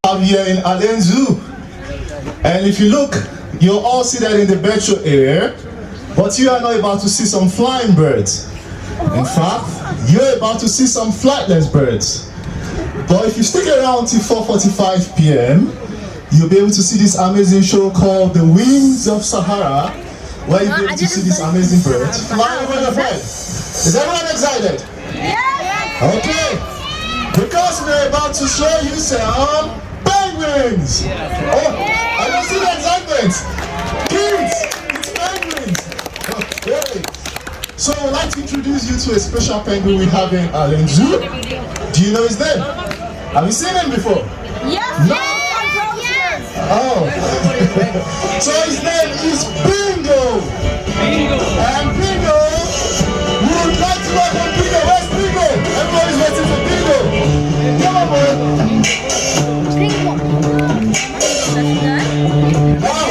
Have here in Allen Zoo. And if you look, you'll all see that in the virtual area, but you are not about to see some flying birds. In fact, you're about to see some flightless birds. But if you stick around till 4:45 p.m., you'll be able to see this amazing show called The Wings of Sahara, where you'll be able to see these amazing birds flying overhead. Is everyone excited? Yes! Okay, because we're about to show you some penguins. Oh, I don't see the excitement. Kids, it's penguins. Okay. So I'd like to introduce you to a special penguin we have in Allen Zoo. Do you know his name? Have you seen him before? Yes! No? Oh. So his name is Bingo. And Bingo, we would like to welcome Bingo. Where's Bingo? Everybody's waiting for Bingo. Come on, boy. Wow.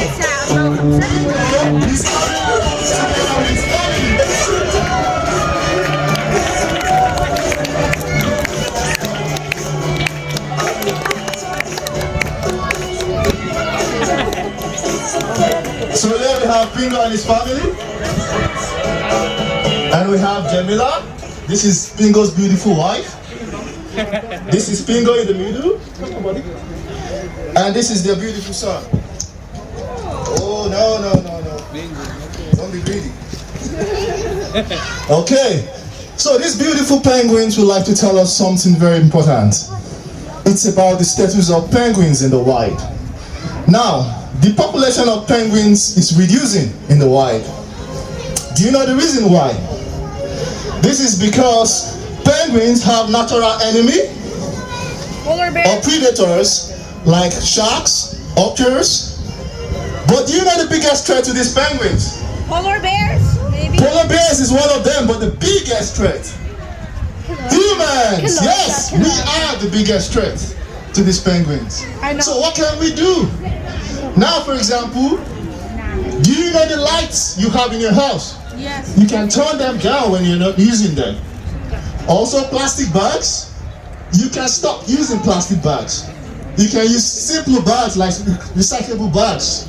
He's coming. He's coming. So here we have Bingo and his family. And we have Jamila. This is Bingo's beautiful wife. This is Bingo in the middle. Come on, buddy. And this is their beautiful son. Oh, no. Don't be greedy. Okay. So these beautiful penguins would like to tell us something very important. It's about the status of penguins in the wild. Now, the population of penguins is reducing in the wild. Do you know the reason why? This is because penguins have natural enemy or predators like sharks, otters. But do you know the biggest threat to these penguins? Polar bears, maybe? Polar bears is one of them, but the biggest threat, humans. Yes, we are the biggest threat to these penguins. I know. So what can we do? Now, for example, do you know the lights you have in your house? Yes. You can turn them down when you're not using them. Also, plastic bags, you can stop using plastic bags. You can use simple bags like recyclable bags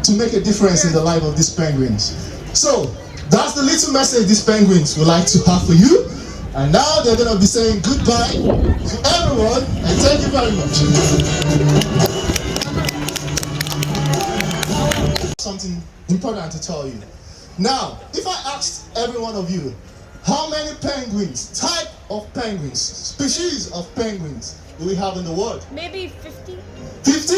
to make a difference in the life of these penguins. So, that's the little message these penguins would like to have for you. And now they're going to be saying goodbye to everyone, and thank you very much. Something important to tell you. Now, if I asked every one of you, how many penguins, type of penguins, species of penguins do we have in the world? Maybe 50? 50?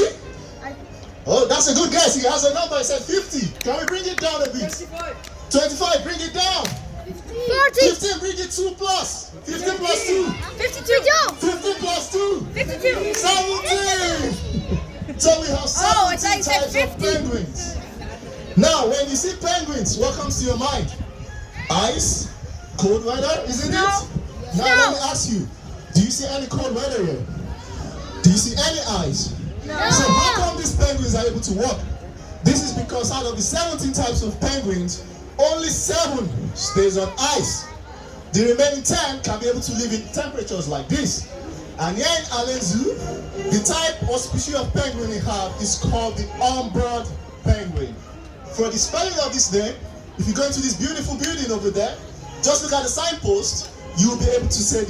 Oh, that's a good guess. He has a number. He said 50. Can we bring it down a bit? 25. 25, bring it down. 40. 15, bring it 2 plus. 15 plus 2. 52. 15 plus 2. 52. 17. So we have 17 Oh, I thought you said types of 50. penguins. Now, when you see penguins, what comes to your mind? Ice, cold weather, isn't No. it? Now let me ask you, do you see any cold weather here? Do you see any ice? No. So how come these penguins are able to walk? This is because out of the 17 types of penguins, only 7 stays on ice. The remaining 10 can be able to live in temperatures like this. And here in Allen Zoo, the type or species of penguin we have is called the humpback penguin. For the spelling of this name, if you go into this beautiful building over there, just look at the signpost, you will be able to see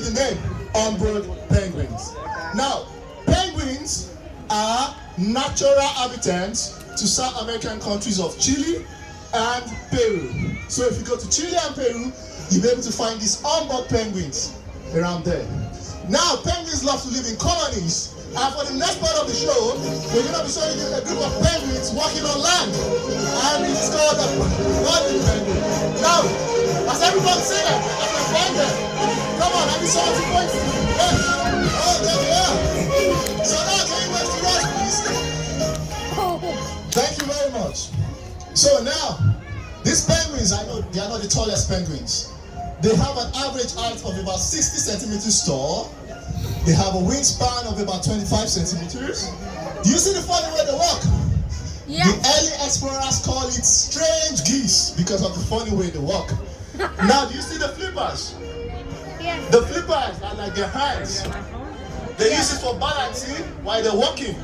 the name, humpback penguins. Now, penguins are natural habitants to South American countries of Chile and Peru. So if you go to Chile and Peru, you'll be able to find these humpback penguins around there. Now, penguins love to live in colonies. And for the next part of the show, we're going to be showing you a group of penguins walking on land. And it's called the golden penguin. Now, has everybody seen them? I can find them. Come on, let me show you points. Yes. Oh, there they are. So now, can you wait to watch, please? Thank you very much. So now, these penguins, I know they are not the tallest penguins. They have an average height of about 60 centimeters tall. They have a wingspan of about 25 centimeters. Do you see the funny way they walk? Yeah. The early explorers call it strange geese because of the funny way they walk. Now, do you see the flippers? Yeah. Yes. The flippers are like their hands. They use it for balancing while they're walking.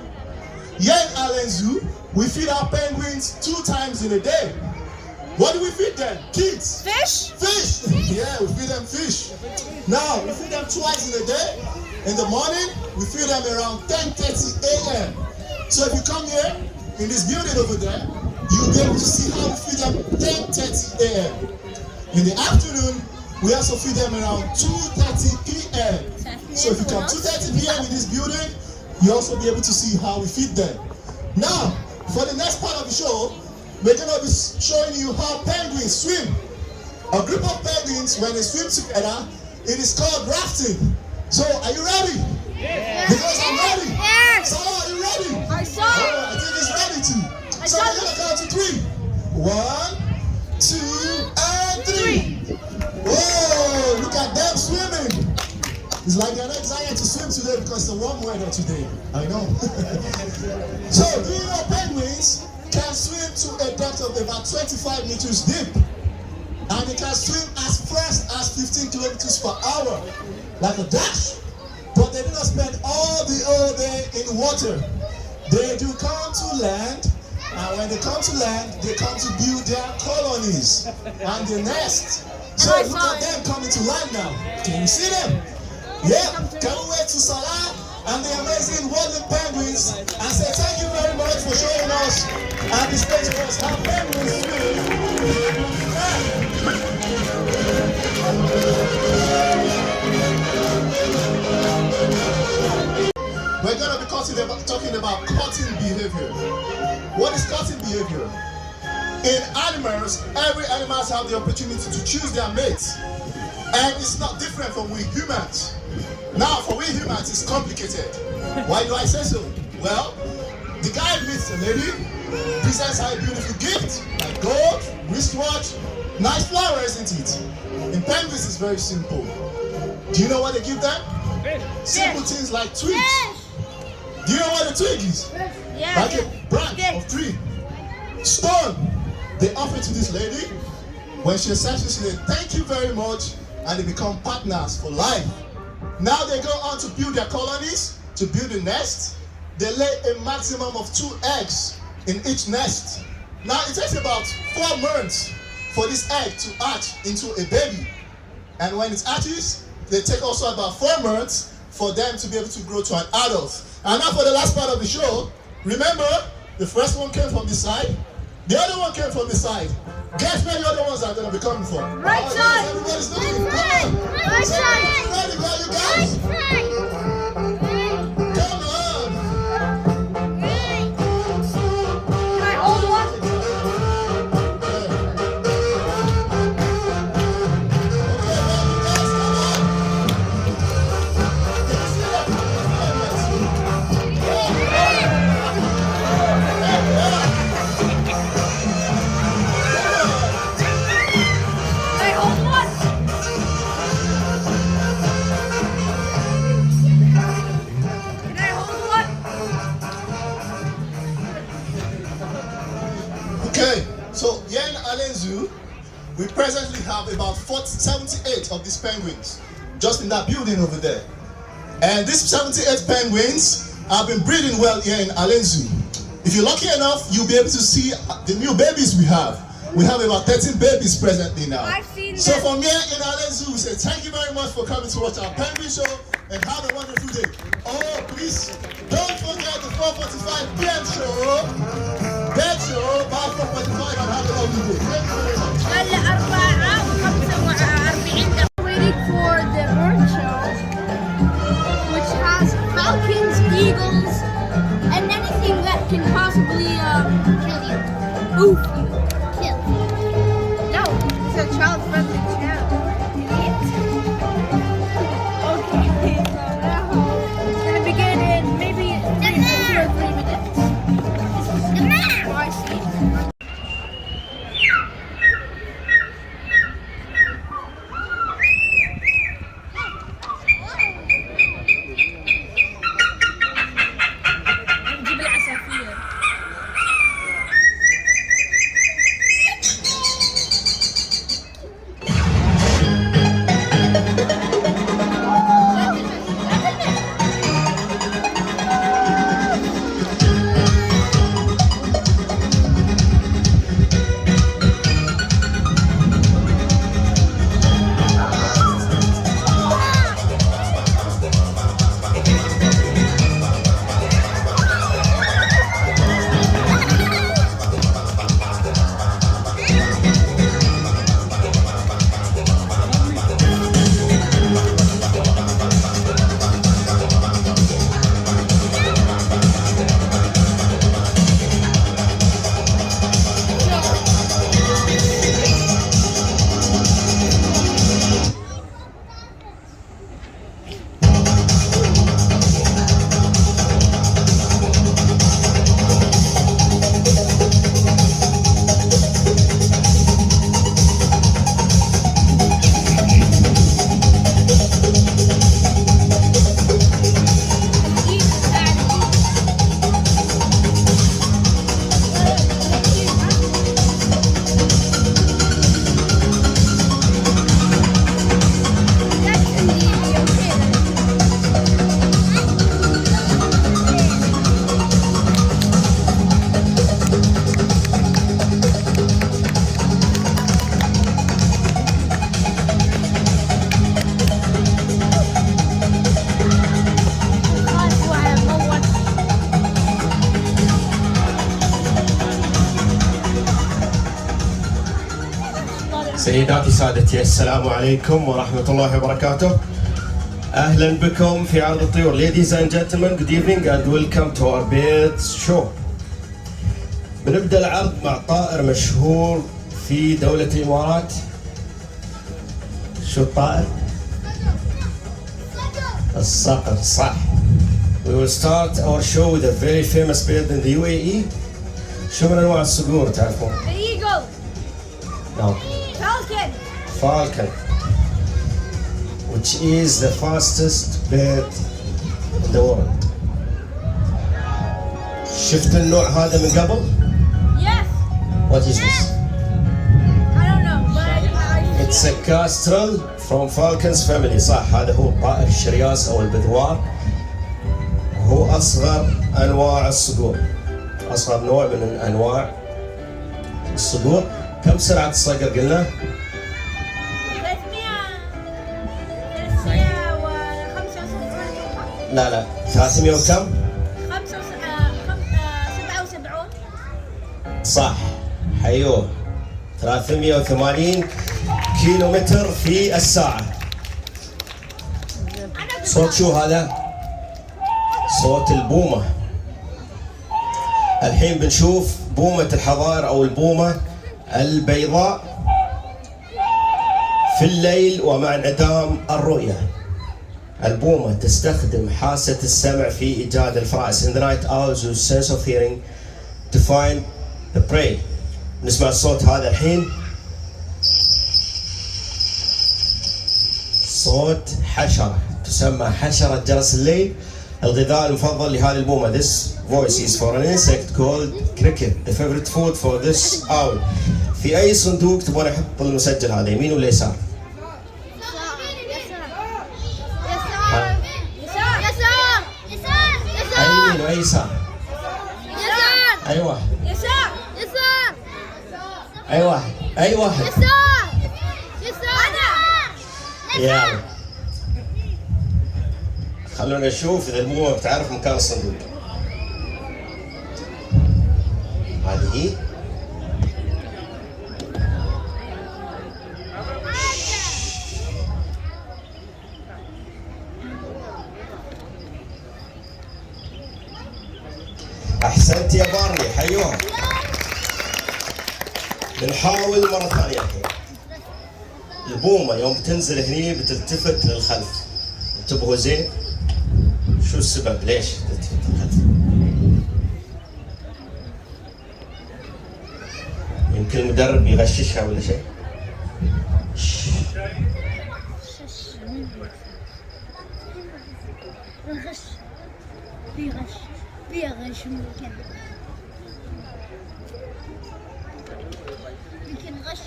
Here in Allen Zoo, we feed our penguins 2 times in a day. What do we feed them? Kids. Fish? Fish. Yeah, we feed them fish. Now, we feed them twice in a day. In the morning, we feed them around 10:30 a.m. So if you come here, in this building over there, you'll be able to see how we feed them 10:30 a.m. In the afternoon, we also feed them around 2:30 p.m. So if you come 2:30 p.m. in this building, you'll also be able to see how we feed them. Now, for the next part of the show, we're going to be showing you how penguins swim. A group of penguins, when they swim together, it is called rafting. So, are you ready? Yes. Because I'm ready. Yes. So, are you ready? I saw. Oh, I think it's ready too. So, I'm going to count to 3. 1, 2, and 3. Whoa, look at them swimming. It's like they're not excited to swim today because it's the warm weather today. I know. So, do you know penguins can swim to a depth of about 25 meters deep? And they can swim as fast as 15 kilometers per hour, like a dash. But they do not spend all day in water. They do come to land, and when they come to land, they come to build their colonies and their nest. So look at them coming to land now. Can you see them? Yeah, can we wait to Salah and the amazing Woodland Penguins and say thank you very much for showing us and displaying to us how penguins swim. We're going to be talking about cutting behavior. What is cutting behavior? In animals, every animal has the opportunity to choose their mates. And it's not different from we humans. Now, for we humans, it's complicated. Why do I say so? Well, the guy meets a lady, presents her a beautiful gift, like gold, wristwatch, nice flower, isn't it? In penguins, it's very simple. Do you know what they give them? Simple things like twigs. Do you know what a twig is? Yeah. Like a branch of tree. Stone. They offer to this lady. When she accepts it, she says, thank you very much. And they become partners for life. Now they go on to build their colonies, to build a nest. They lay a maximum of 2 eggs in each nest. Now it takes about 4 months for this egg to hatch into a baby. And when it hatches, they take also about 4 months for them to be able to grow to an adult. And now for the last part of the show, remember, the first one came from this side, the other one came from this side. Guess where the other ones are going to be coming from? Right side. Everybody's looking. Come on. Right side. Ready, go, you guys? Come on. Can I hold one? Okay, well, you guys, come on. Can you see that? Can I hold one? Can I hold one? Okay, so here in Allen Zoo, we presently have about 78 of these penguins just in that building over there. And these 78 penguins have been breeding well here in Allen Zoo. If you're lucky enough, you'll be able to see the new babies we have. We have about 13 babies presently now. I've seen So them. from here in Allen Zoo, we say thank you very much for coming to watch our penguin show and have a wonderful day. Oh, please, don't forget the 4:45 p.m. show. That show, by 4:45 and have a lovely day. Thank you very much. هلا 4:45 دقيقة. Waiting for the bird show, which has falcons, eagles, and anything that can possibly kill you. Oof you. Kill. No, it's a child-friendly channel. Idiot. Okay, so now it's gonna begin in maybe 2 or 3 minutes. Oh, I see. نجيب العصافير. سيداتي سادتي السلام عليكم ورحمة الله وبركاته. أهلا بكم في عرض الطيور. Ladies and gentlemen, good evening and welcome to our birds show. بنبدأ العرض مع طائر مشهور في دولة الإمارات. شو الطائر؟ الصقر، صح. We will start our show with a very famous bird in the UAE. شو من أنواع الصقور تعرفون؟ The eagle. No. Falcon. Falcon, which is the fastest bird in the world. شفت النوع هذا من قبل؟ Yes. What is this? I don't know, but It's a kestrel from falcons family. صح، هذا هو طائر الشرياس أو البذوار. هو أصغر أنواع الصقور. أصغر نوع من أنواع الصقور. كم سرعة الصقر قلنا؟ 375. لا 300 وكم؟ 77. صح، حيوه. 380 كيلو متر في الساعة. صوت شو هذا؟ صوت البومة. الحين بنشوف بومة الحضار أو البومة البيضاء في الليل ومع انعدام الرؤية. البومة تستخدم حاسة السمع في إيجاد الفرائس. In the night owls use sense of hearing to find the prey. نسمع الصوت هذا الحين. صوت حشرة تسمى حشرة جرس الليل. الغذاء المفضل لهذه البومة. This voice is for an insect called cricket. The favorite food for this owl. في أي صندوق تبغون أحط المسجل هذا، يمين ولا يسار؟ أي يمين وأي يسار؟ أي واحد؟ أي واحد؟ أي واحد؟ يلا خلونا نشوف إذا البومة بتعرف مكان الصندوق. هذه هي. أحسنت يا بارلي، حيوها. بنحاول مرة ثانية الحين. البومة يوم تنزل هني بتلتفت للخلف. انتبهوا زين. شو السبب؟ ليش تلتفت للخلف؟ يمكن المدرب يغششها ولا شيء. في غش ممكن غش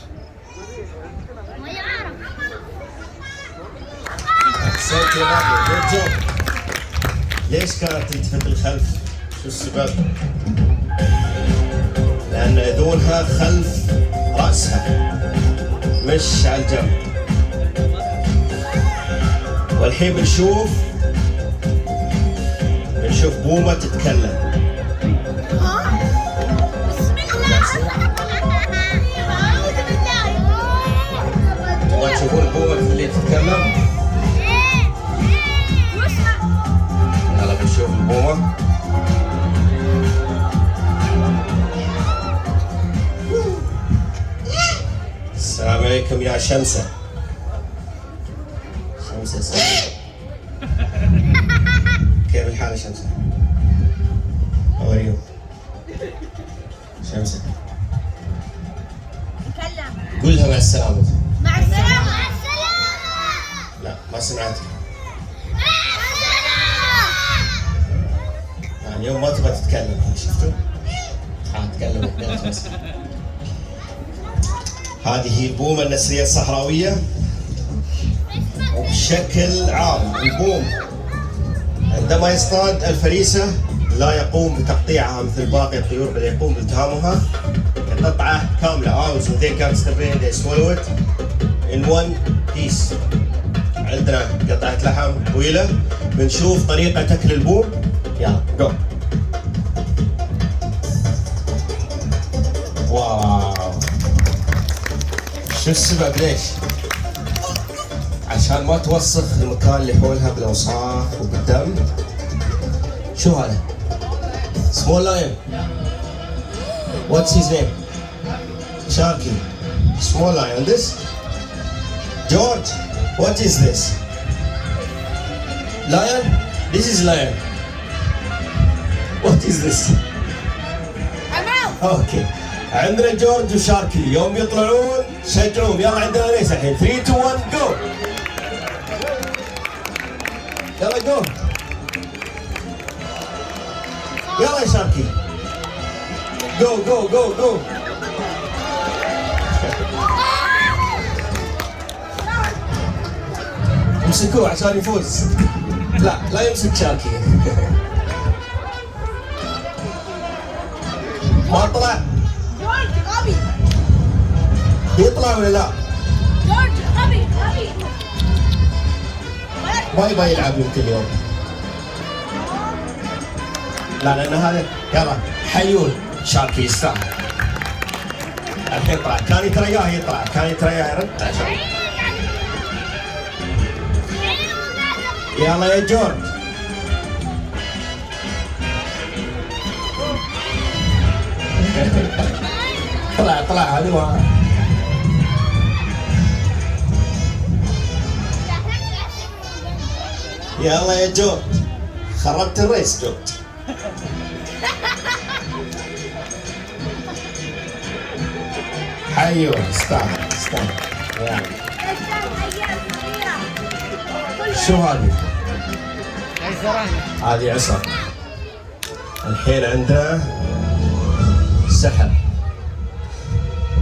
ما يعرف. أحسنت يا بارلي، good job. ليش كانت تلتفت للخلف؟ شو السبب؟ لأن أذونها خلف رأسها مش على الجنب. والحين بنشوف بومة تتكلم. تبغون تشوفون البومة اللي تتكلم؟ يلا بنشوف البومة. السلام عليكم يا شمسة. شمسة السلام. كيف الحال يا شمسة؟ How are you؟ شمسة. تكلم. قولها مع السلامة. مع السلامة. مع السلامة. لا ما سمعتك. اليوم ما تبغى تتكلم، شفتوا؟ تكلم بس. هذه هي البومة النسرية الصحراوية. وبشكل عام البوم عندما يصطاد الفريسة لا يقوم بتقطيعها مثل باقي الطيور، بل يقوم بالتهامها قطعة كاملة. Owls when they catch the prey they swallow it in one piece. عندنا قطعة لحم طويلة. بنشوف طريقة أكل البوم. يلا جو. واو شو السبب ليش؟ عشان ما توسخ المكان اللي حولها بالاوساخ وبالدم. شو هذا؟ Small lion. What's his name? Sharky. Small lion. This? George. What is this? Lion? This is lion. What is this? I'm out. اوكي. عندنا جورج وشاركي يوم يطلعون شجعوهم. يلا عندنا ريس الحين 3 2 1 جو. يلا جو. يلا يا شاركي. جو جو جو جو. امسكوه عشان يفوز. لا يمسك شاركي. ما طلع. جورج غبي. يطلع ولا لا؟ جورج غبي. ما يبغى يلعب يمكن اليوم. لا لان هذا يلا حيون شاركي يستاهل. الحين طلع كان يترياه يطلع كان يترياه يرد عشان يلا يا جورج. طلع هذا ما يلا يا جورج خربت الريس جورج. حيو استنى يعني. شو هذه؟ هذه عصا. الحين عندنا سحر.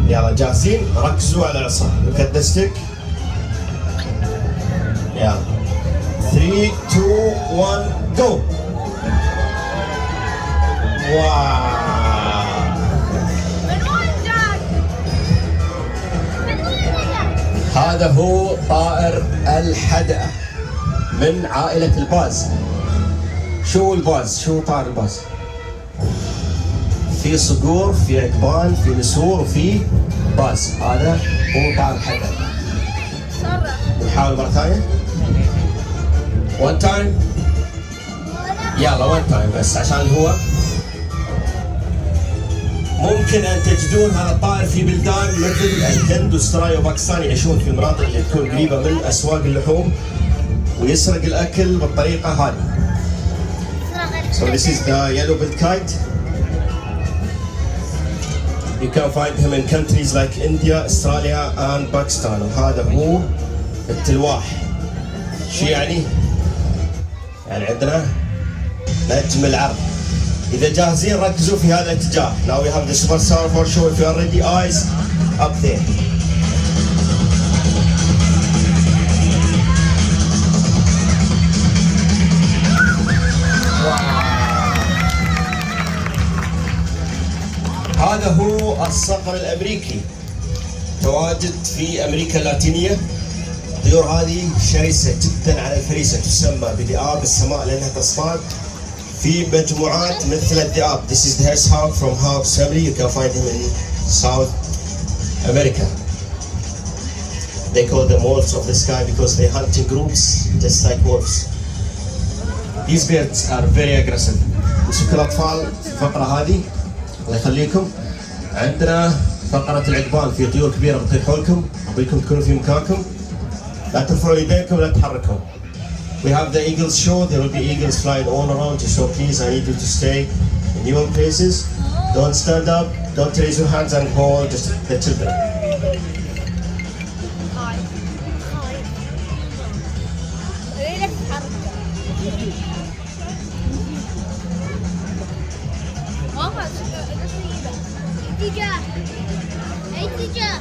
يلا جاهزين؟ ركزوا على العصا. look at the stick. يلا 3 2 1 go. واو. هذا هو طائر الحدقة من عائلة الباز. شو الباز؟ شو طائر الباز؟ في صقور، في عقبان، في نسور، وفي باز. هذا هو طائر الحدقة. نحاول مرة ثانية. one time. يلا one time بس عشان هو ممكن ان تجدون هذا الطائر في بلدان مثل الهند واستراليا وباكستان. يعيشون في المناطق اللي تكون قريبه من اسواق اللحوم ويسرق الاكل بالطريقه هذه. So this is the yellow-billed kite. You can find him in countries like India, Australia and Pakistan. وهذا هو التلواح. شو يعني؟ يعني عندنا نجم العرب. إذا جاهزين ركزوا في هذا الاتجاه. Now we have the superstar for show. If you are ready, eyes up there. هذا هو الصقر الأمريكي تواجد في أمريكا اللاتينية. الطيور هذه شرسة جدا على الفريسة. تسمى بذئاب السماء لأنها تصطاد في مجموعات مثل الذئاب. This is the hedgehog from Hawk's family. You can find him in South America. They call them wolves of the sky because they hunt in groups just like wolves. These birds are very aggressive. مسكوا الأطفال في الفقرة هذه الله يخليكم. عندنا فقرة العقبان. في طيور كبيرة بتطير حولكم. أبيكم تكونوا في مكانكم. لا ترفعوا يديكم لا تتحركوا. We have the eagles show. There will be eagles flying all around you. So please, I need you to stay in your places. Don't stand up. Don't raise your hands and hold just the children. اتجاه.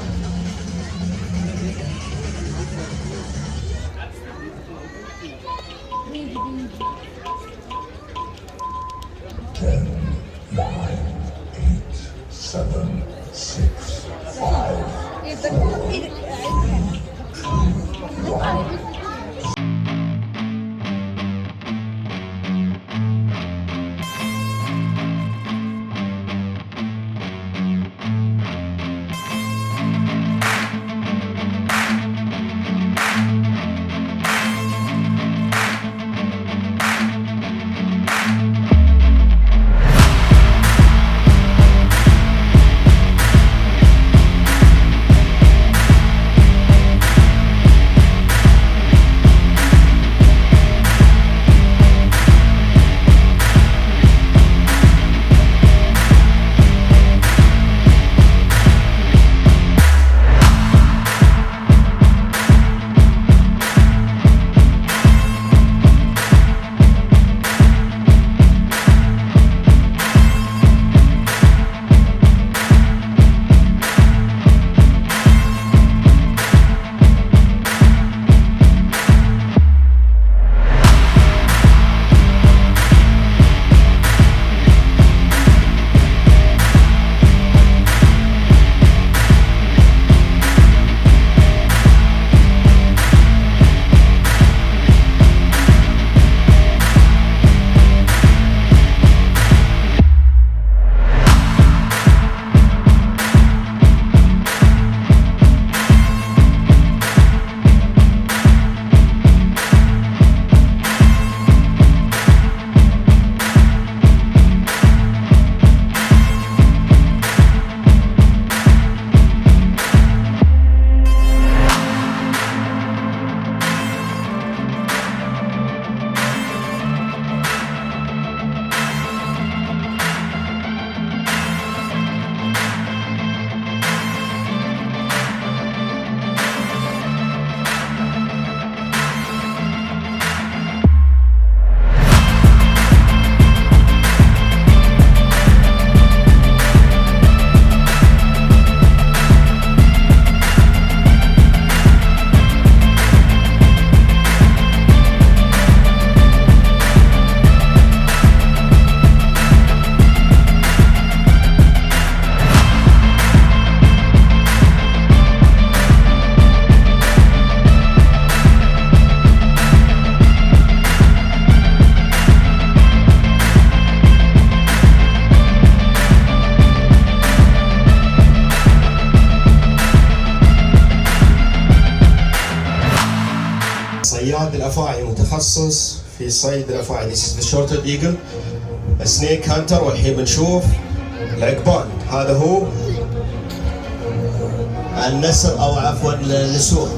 متخصص في صيد الأفاعي. This is the short-tailed eagle, a snake hunter. والحين بنشوف العقبان. هذا هو النسر أو عفوا النسور.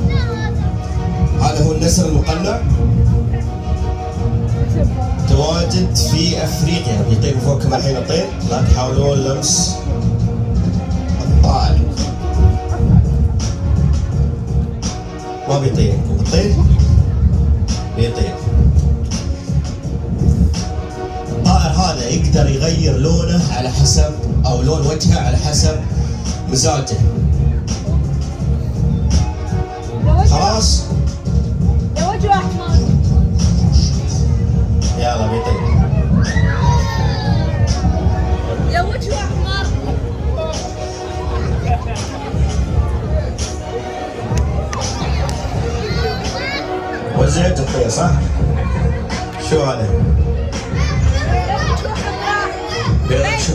هذا هو النسر المقنع، تواجد في أفريقيا. بيطير فوقكم الحين الطير، لا تحاولون لمس الطائر. ما بيطير، الطير بيطير. الطائر هذا يقدر يغير لونه على حسب، أو لون وجهه على حسب مزاجه. خلاص؟ ده وجهه أحمر. يلا بيطير. ده وجهه أحمر. وزعت الطير صح؟ شو هذا؟ بيضة شو؟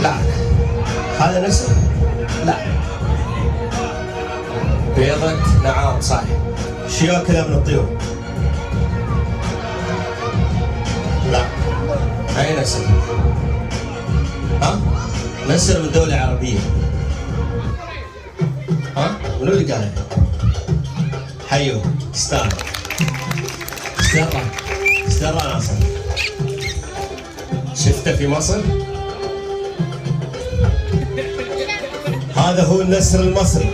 لا هذا نسر؟ لا بيضة نعام صح. شو ياكلها من الطيور؟ لا أي نسر؟ ها؟ نسر من دولة عربية. ها؟ منو اللي قالها؟ حيو ستار ناصر. شفته في مصر؟ هذا هو النسر المصري.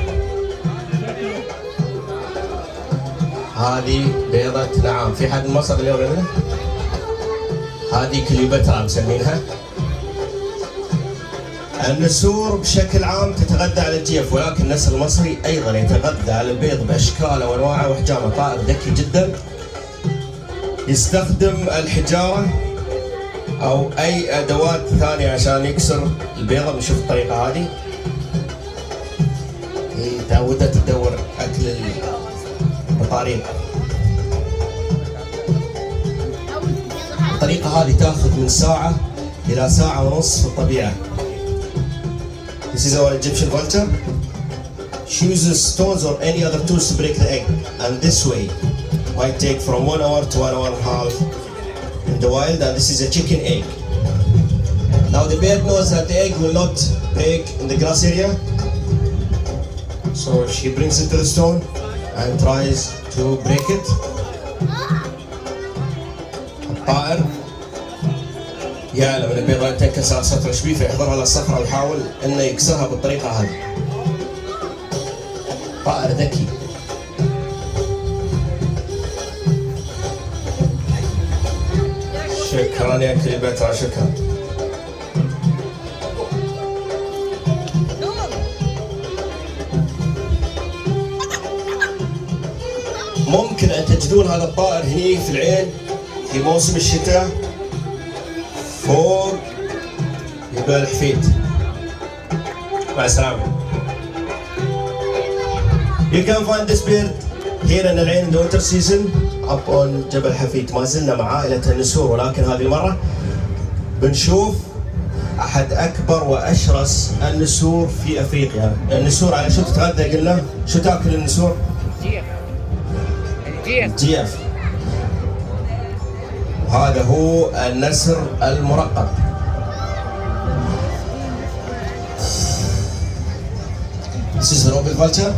هذه بيضة نعام. في حد من مصر اليوم هنا؟ هذه كليوباترا مسمينها. النسور بشكل عام تتغذى على الجيف، ولكن النسر المصري ايضا يتغذى على البيض باشكاله وانواعه واحجامه. طائر ذكي جدا، يستخدم الحجاره او اي ادوات ثانيه عشان يكسر البيضه. بنشوف الطريقه هذه. هي تعودت تدور اكل البطاريق. الطريقه هذه تاخذ من ساعه الى ساعه ونص في الطبيعه. This is our Egyptian vulture. She uses stones or any other tools to break the egg, and this way might take from 1 hour to 1 hour and a half in the wild. And this is a chicken egg. Now the bird knows that the egg will not break in the grass area, so she brings it to the stone and tries to break it. الطائر يعلم ان البيضة تنكسر سطر شبيه، فيحضرها للصخرة ويحاول انه يكسرها بالطريقة هذه. طائر ذكي. شكرا يا كليوباترا، شكرا. ممكن ان تجدون هذا الطائر هني في العين في موسم الشتاء فوق جبال الحفيد. مع السلامة. You can find this bird here in العين in the winter season up on جبل حفيد. ما زلنا مع عائلة النسور، ولكن هذه المرة بنشوف أحد أكبر وأشرس النسور في أفريقيا. النسور على شو تتغذى قلنا؟ شو تاكل النسور؟ الجيف. هذا هو النسر المرقب. This is the Robin vulture.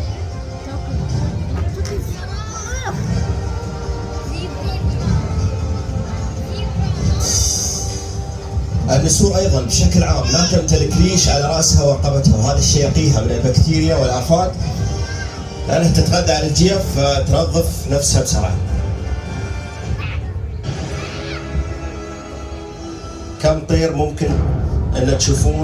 النسور أيضا بشكل عام لا تمتلك ريش على رأسها ورقبتها، وهذا الشيء يقيها من البكتيريا والآفات، لأنها تتغذى على الجيف فتنظف نفسها بسرعة. كم طير ممكن أن تشوفون